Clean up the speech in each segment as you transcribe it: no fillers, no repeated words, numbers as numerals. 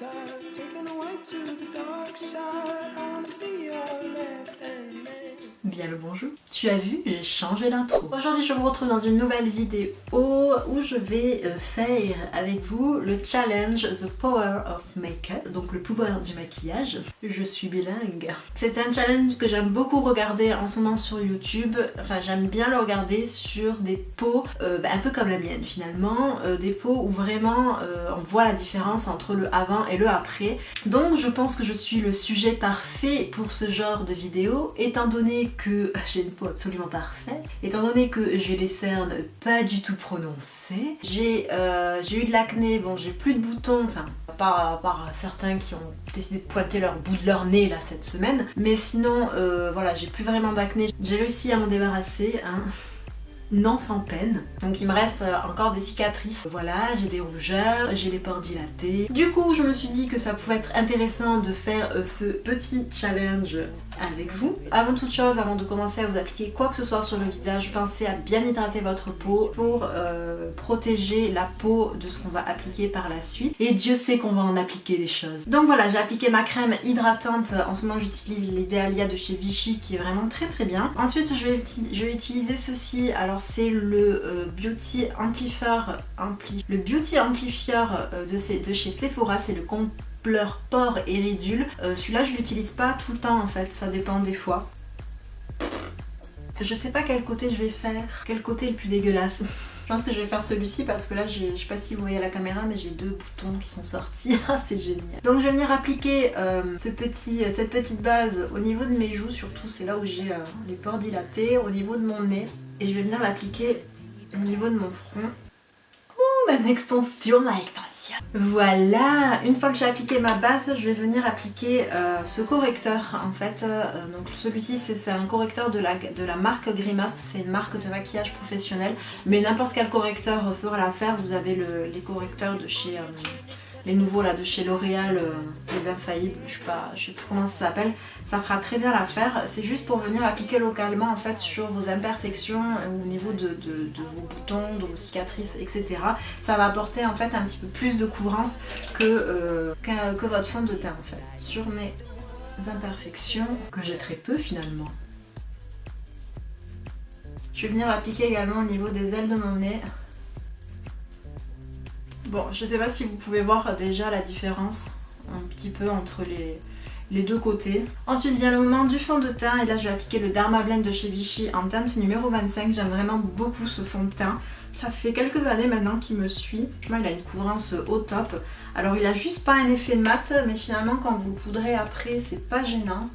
start taking away to the dark side. I wanna be your left hand man. Bien le bonjour. Tu as vu, j'ai changé d'intro. Aujourd'hui je vous retrouve dans une nouvelle vidéo où je vais faire avec vous le challenge The Power of Makeup, donc le pouvoir du maquillage. Je suis bilingue. C'est un challenge que j'aime beaucoup regarder en ce moment sur YouTube. Enfin j'aime bien le regarder sur des peaux un peu comme la mienne finalement, des peaux où vraiment on voit la différence entre le avant et le après. Donc je pense que je suis le sujet parfait pour ce genre de vidéo, étant donné que j'ai une peau absolument parfaite, étant donné que j'ai des cernes pas du tout prononcées, j'ai eu de l'acné, bon j'ai plus de boutons, enfin à part certains qui ont décidé de pointer leur bout de leur nez là cette semaine, mais sinon voilà, j'ai plus vraiment d'acné, j'ai réussi à m'en débarrasser, hein. Non sans peine. Donc il me reste encore des cicatrices. Voilà, j'ai des rougeurs, j'ai les pores dilatés. Du coup, je me suis dit que ça pouvait être intéressant de faire ce petit challenge avec vous. Avant toute chose, avant de commencer à vous appliquer quoi que ce soit sur le visage, pensez à bien hydrater votre peau pour protéger la peau de ce qu'on va appliquer par la suite. Et Dieu sait qu'on va en appliquer des choses. Donc voilà, j'ai appliqué ma crème hydratante. En ce moment, j'utilise l'Idealia de chez Vichy qui est vraiment très très bien. Ensuite, je vais utiliser ceci. Alors c'est le Beauty Amplifier de chez Sephora, c'est le complexe pore et ridules. Celui-là je l'utilise pas tout le temps en fait, ça dépend des fois. Je sais pas quel côté je vais faire, quel côté est le plus dégueulasse. Je pense que je vais faire celui-ci parce que là, je sais pas si vous voyez à la caméra, mais j'ai deux boutons qui sont sortis. C'est génial. Donc je vais venir appliquer cette petite base au niveau de mes joues, surtout c'est là où j'ai les pores dilatés, au niveau de mon nez. Et je vais venir l'appliquer au niveau de mon front. Ouh, ma extension. Voilà, une fois que j'ai appliqué ma base, je vais venir appliquer ce correcteur en fait. Donc celui-ci c'est un correcteur de la marque Grimace, c'est une marque de maquillage professionnel, mais n'importe quel correcteur fera l'affaire. Vous avez les correcteurs de chez les nouveaux là de chez L'Oréal, les infaillibles, je sais plus comment ça s'appelle, ça fera très bien l'affaire. C'est juste pour venir appliquer localement en fait sur vos imperfections, au niveau de vos boutons, de vos cicatrices, etc. Ça va apporter en fait un petit peu plus de couvrance que votre fond de teint en fait. Sur mes imperfections, que j'ai très peu finalement. Je vais venir l'appliquer également au niveau des ailes de mon nez. Bon, je sais pas si vous pouvez voir déjà la différence un petit peu entre les deux côtés. Ensuite vient le moment du fond de teint et là je vais appliquer le Derma Blend de chez Vichy en teinte numéro 25. J'aime vraiment beaucoup ce fond de teint. Ça fait quelques années maintenant qu'il me suit. Franchement, il a une couvrance au top. Alors il a juste pas un effet mat, mais finalement quand vous le poudrez après, c'est pas gênant.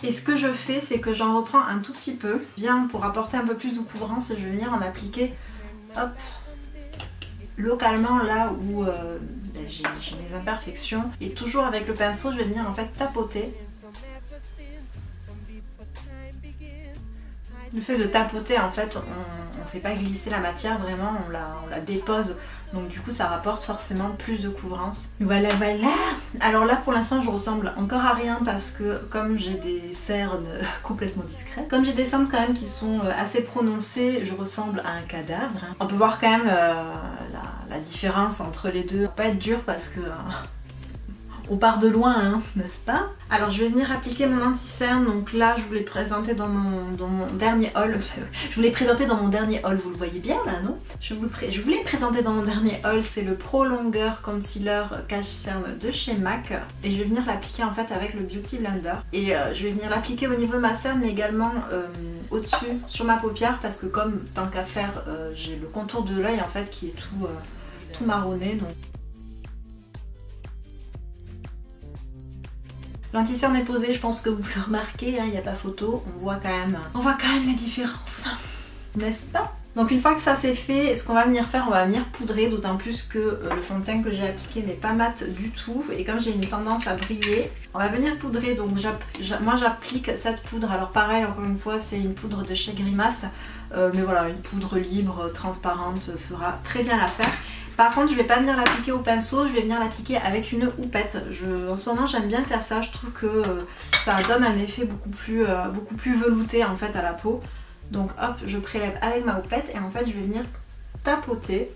Et ce que je fais, c'est que j'en reprends un tout petit peu. Bien, pour apporter un peu plus de couvrance, je vais venir en appliquer, hop, localement là où j'ai mes imperfections. Et toujours avec le pinceau, je vais venir en fait tapoter. Le fait de tapoter, en fait, on ne fait pas glisser la matière, vraiment, on la dépose. Donc du coup, ça rapporte forcément plus de couvrance. Voilà, voilà. Alors là, pour l'instant, je ressemble encore à rien parce que comme j'ai des cernes complètement discrètes, comme j'ai des cernes quand même qui sont assez prononcées, je ressemble à un cadavre. On peut voir quand même la différence entre les deux. Ça va pas être dur parce que... on part de loin, hein, n'est-ce pas? Alors je vais venir appliquer mon anti-cerne. Donc là je vous l'ai présenté dans mon dernier haul. Je vous l'ai présenté dans mon dernier haul, vous le voyez bien là, non? Je vous l'ai présenté dans mon dernier haul, c'est le Pro Longer Concealer Cache-Cerne de chez MAC. Et je vais venir l'appliquer en fait avec le Beauty Blender. Et je vais venir l'appliquer au niveau de ma cerne, mais également au-dessus, sur ma paupière, parce que comme tant qu'à faire, j'ai le contour de l'œil en fait qui est tout marronné. Donc l'anti-cerne est posé, je pense que vous le remarquez, il n'y a pas photo, on voit quand même la différence, n'est-ce pas? Donc une fois que ça c'est fait, ce qu'on va venir faire, on va venir poudrer, d'autant plus que le fond de teint que j'ai appliqué n'est pas mat du tout, et comme j'ai une tendance à briller, on va venir poudrer. Donc moi j'applique cette poudre, alors pareil, encore une fois, c'est une poudre de chez Grimace, mais voilà, une poudre libre, transparente, fera très bien l'affaire. Par contre je vais pas venir l'appliquer au pinceau, je vais venir l'appliquer avec une houppette. En ce moment j'aime bien faire ça, je trouve que ça donne un effet beaucoup plus velouté en fait à la peau. Donc hop, je prélève avec ma houppette et en fait je vais venir tapoter.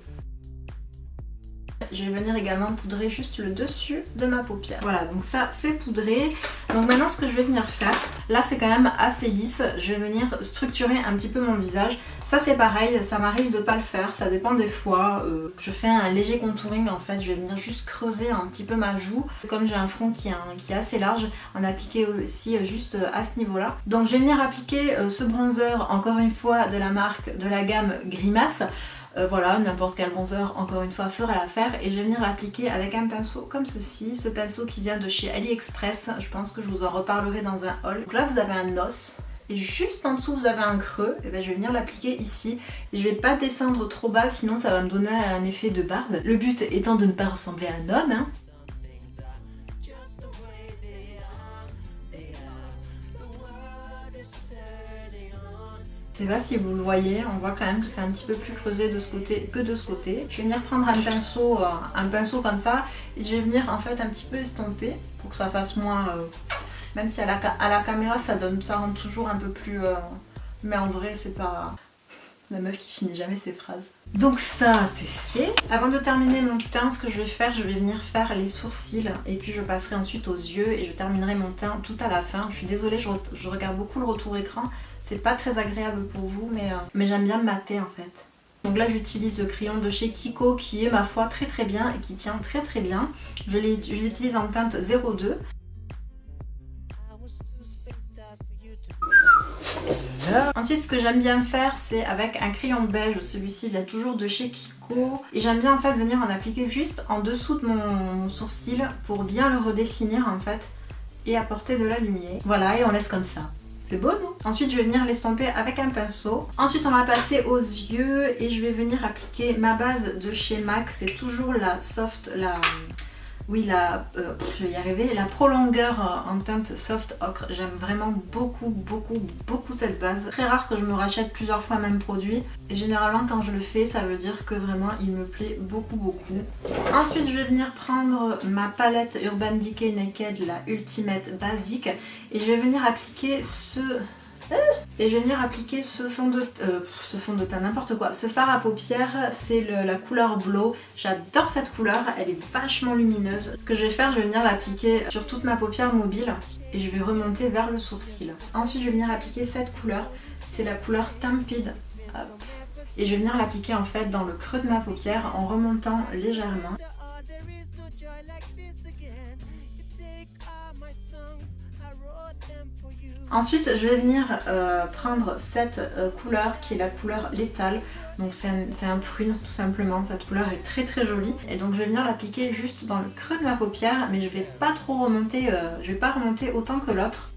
Je vais venir également poudrer juste le dessus de ma paupière. Voilà, donc ça c'est poudré. Donc maintenant ce que je vais venir faire, là c'est quand même assez lisse, je vais venir structurer un petit peu mon visage. Ça c'est pareil, ça m'arrive de pas le faire, ça dépend des fois. Je fais un léger contouring en fait, je vais venir juste creuser un petit peu ma joue. Comme j'ai un front qui est assez large, en appliquer aussi juste à ce niveau là. Donc je vais venir appliquer ce bronzer encore une fois de la marque, de la gamme Grimace. Voilà, n'importe quel bronzer, encore une fois, fera l'affaire. Et je vais venir l'appliquer avec un pinceau comme ceci. Ce pinceau qui vient de chez AliExpress. Je pense que je vous en reparlerai dans un haul. Donc là, vous avez un os. Et juste en dessous, vous avez un creux. Et bien, je vais venir l'appliquer ici. Et je vais pas descendre trop bas, sinon ça va me donner un effet de barbe. Le but étant de ne pas ressembler à un homme, hein. Je sais pas si vous le voyez, on voit quand même que c'est un petit peu plus creusé de ce côté que de ce côté. Je vais venir prendre un pinceau comme ça et je vais venir en fait un petit peu estomper pour que ça fasse moins... même si à la caméra ça rend toujours un peu plus... mais en vrai c'est pas... La meuf qui finit jamais ses phrases. Donc ça c'est fait. Avant de terminer mon teint, ce que je vais faire, je vais venir faire les sourcils et puis je passerai ensuite aux yeux et je terminerai mon teint tout à la fin. Je suis désolée, je regarde beaucoup le retour écran. C'est pas très agréable pour vous, mais j'aime bien mater en fait. Donc là j'utilise le crayon de chez Kiko qui est ma foi très très bien et qui tient très très bien. Je l'utilise en teinte 02. Ensuite ce que j'aime bien faire c'est avec un crayon beige, celui-ci vient toujours de chez Kiko. Et j'aime bien en fait venir en appliquer juste en dessous de mon sourcil pour bien le redéfinir en fait et apporter de la lumière. Voilà, et on laisse comme ça. C'est beau non? Ensuite je vais venir l'estomper avec un pinceau. Ensuite on va passer aux yeux et je vais venir appliquer ma base de chez MAC. C'est toujours la soft, je vais y arriver, la Pro Longueur en teinte soft ocre. J'aime vraiment beaucoup cette base. Très rare que je me rachète plusieurs fois le même produit. Et généralement quand je le fais ça veut dire que vraiment il me plaît beaucoup. Ensuite je vais venir prendre ma palette Urban Decay Naked, la Ultimate Basique. Et je vais venir appliquer ce fond de teint, n'importe quoi. Ce fard à paupières, c'est la couleur Blow. J'adore cette couleur, elle est vachement lumineuse. Ce que je vais faire, je vais venir l'appliquer sur toute ma paupière mobile et je vais remonter vers le sourcil. Ensuite, je vais venir appliquer cette couleur, c'est la couleur Tempid. Hop. Et je vais venir l'appliquer en fait dans le creux de ma paupière en remontant légèrement. Ensuite je vais venir prendre cette couleur qui est la couleur létale. Donc c'est un prune tout simplement, cette couleur est très jolie. Et donc je vais venir l'appliquer juste dans le creux de ma paupière, mais je vais pas trop remonter, je vais pas remonter autant que l'autre.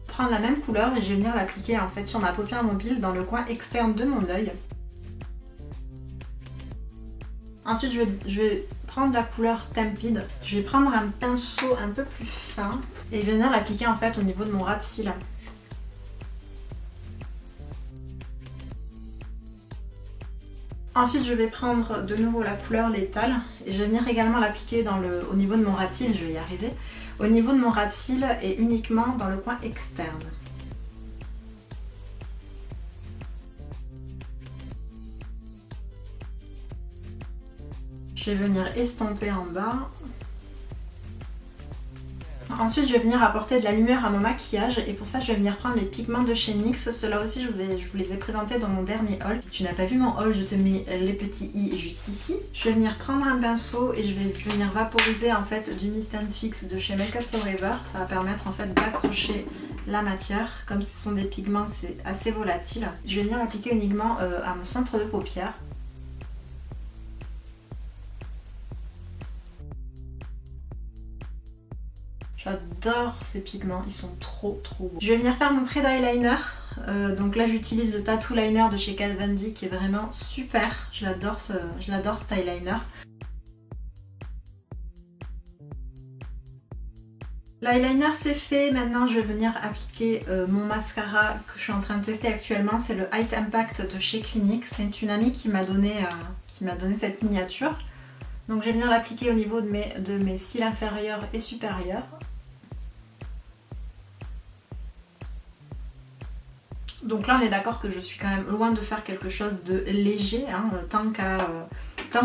Prendre la même couleur et je vais venir l'appliquer en fait sur ma paupière mobile dans le coin externe de mon œil. Ensuite je vais prendre la couleur Tempid, je vais prendre un pinceau un peu plus fin et je vais venir l'appliquer en fait au niveau de mon ras de cils. Ensuite je vais prendre de nouveau la couleur létale et je vais venir également l'appliquer au niveau de mon ras de cils, je vais y arriver, au niveau de mon ras de cils et uniquement dans le coin externe. Je vais venir estomper en bas. Ensuite je vais venir apporter de la lumière à mon maquillage et pour ça je vais venir prendre les pigments de chez NYX. Ceux-là aussi je vous les ai présentés dans mon dernier haul. Si tu n'as pas vu mon haul, je te mets les petits i juste ici. Je vais venir prendre un pinceau et je vais venir vaporiser en fait du Mist & Fix de chez Make Up For Ever. Ça va permettre en fait d'accrocher la matière. Comme ce sont des pigments, c'est assez volatile. Je vais venir l'appliquer uniquement à mon centre de paupière. J'adore ces pigments, ils sont trop beaux. Je vais venir faire mon trait d'eyeliner. Donc là j'utilise le Tattoo Liner de chez Kat Von D qui est vraiment super. Je l'adore cet eyeliner. L'eyeliner c'est fait, maintenant je vais venir appliquer mon mascara que je suis en train de tester actuellement, c'est le Height Impact de chez Clinique. C'est une amie qui m'a donné cette miniature. Donc je vais venir l'appliquer au niveau de mes cils inférieurs et supérieurs. Donc là on est d'accord que je suis quand même loin de faire quelque chose de léger, hein. Tant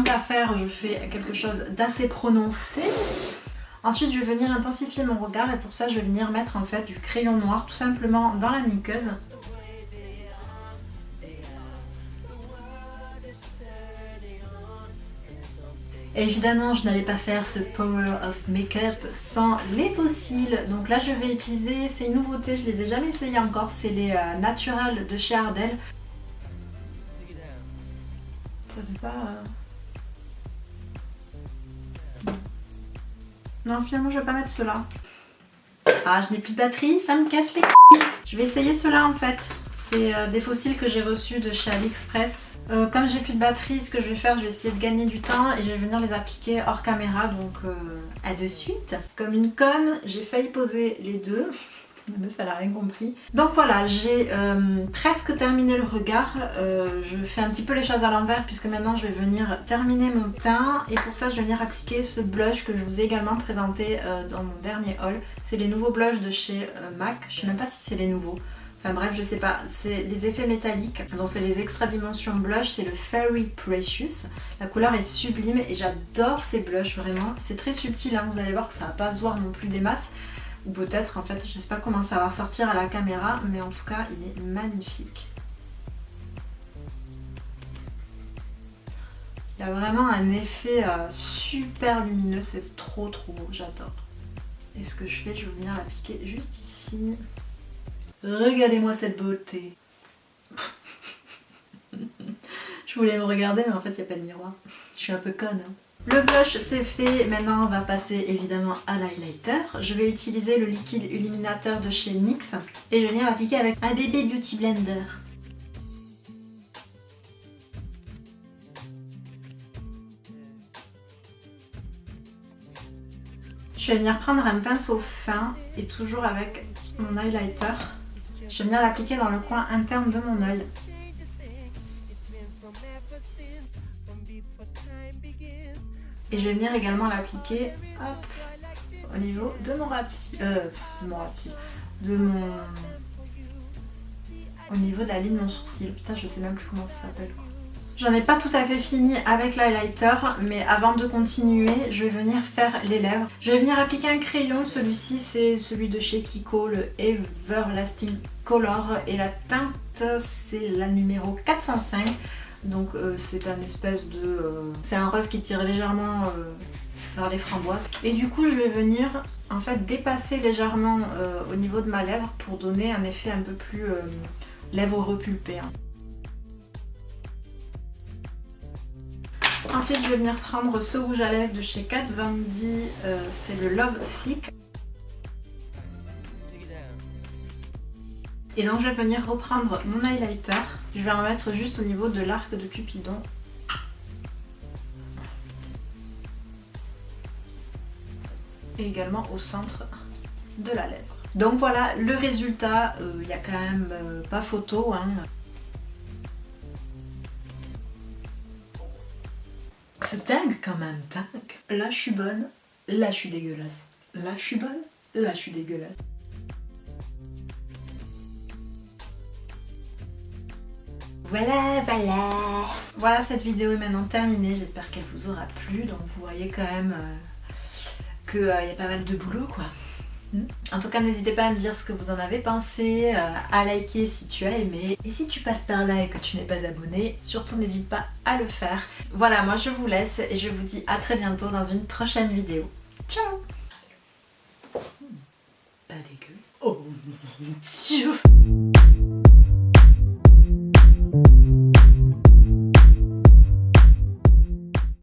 qu'à faire, je fais quelque chose d'assez prononcé. Ensuite je vais venir intensifier mon regard et pour ça je vais venir mettre en fait du crayon noir tout simplement dans la muqueuse. Et évidemment je n'allais pas faire ce Power of Makeup sans les faux cils. Donc là je vais utiliser, c'est une nouveauté, je les ai jamais essayés encore, c'est les Natural de chez Ardell. Ça fait pas... Non finalement je vais pas mettre ceux-là. Ah je n'ai plus de batterie, ça me casse les couilles. Je vais essayer ceux-là en fait. C'est des faux cils que j'ai reçus de chez AliExpress. Comme j'ai plus de batterie, ce que je vais faire, je vais essayer de gagner du temps et je vais venir les appliquer hors caméra, donc à de suite. Comme une conne, j'ai failli poser les deux. La meuf elle a rien compris. Donc voilà, j'ai presque terminé le regard. Je fais un petit peu les choses à l'envers puisque maintenant je vais venir terminer mon teint. Et pour ça je vais venir appliquer ce blush que je vous ai également présenté dans mon dernier haul. C'est les nouveaux blushs de chez MAC. Je sais même pas si c'est les nouveaux. Enfin bref, je sais pas, c'est des effets métalliques, donc c'est les Extra Dimension Blush, c'est le Fairy Precious. La couleur est sublime et j'adore ces blushs vraiment. C'est très subtil, hein. Vous allez voir que ça va pas se voir non plus des masses. Ou peut-être, en fait, je sais pas comment ça va sortir à la caméra, mais en tout cas, il est magnifique. Il a vraiment un effet super lumineux, c'est trop beau, j'adore. Et ce que je fais, je vais venir l'appliquer juste ici. Regardez-moi cette beauté. Je voulais me regarder mais en fait il n'y a pas de miroir. Je suis un peu conne. Hein. Le blush c'est fait, maintenant on va passer évidemment à l'highlighter. Je vais utiliser le liquide illuminateur de chez NYX et je vais venir l'appliquer avec un bébé Beauty Blender. Je vais venir prendre un pinceau fin et toujours avec mon highlighter. Je vais venir l'appliquer dans le coin interne de mon œil. Et je vais venir également l'appliquer au niveau de mon au niveau de la ligne de mon sourcil. Putain, je sais même plus comment ça s'appelle. J'en ai pas tout à fait fini avec l'highlighter, mais avant de continuer, je vais venir faire les lèvres. Je vais venir appliquer un crayon, celui-ci c'est celui de chez Kiko, le Everlasting Color, et la teinte c'est la numéro 405. Donc c'est un espèce de... c'est un rose qui tire légèrement vers les framboises. Et du coup je vais venir en fait dépasser légèrement au niveau de ma lèvre pour donner un effet un peu plus lèvres repulpées. Hein. Ensuite je vais venir prendre ce rouge à lèvres de chez Kat Von D, c'est le Love Sick. Et donc je vais venir reprendre mon highlighter, je vais en mettre juste au niveau de l'arc de Cupidon. Et également au centre de la lèvre. Donc voilà le résultat, il n'y a quand même pas photo. Hein. C'est dingue quand même, dingue. Là je suis bonne, là je suis dégueulasse. Là je suis bonne, là je suis dégueulasse. Voilà, cette vidéo est maintenant terminée, j'espère qu'elle vous aura plu. Donc vous voyez quand même qu'il y a pas mal de boulot quoi. En tout cas n'hésitez pas à me dire ce que vous en avez pensé, à liker si tu as aimé. Et si tu passes par là et que tu n'es pas abonné, surtout n'hésite pas à le faire. Voilà, moi je vous laisse et je vous dis à très bientôt dans une prochaine vidéo. Ciao. Pas dégueu. Oh mon Dieu.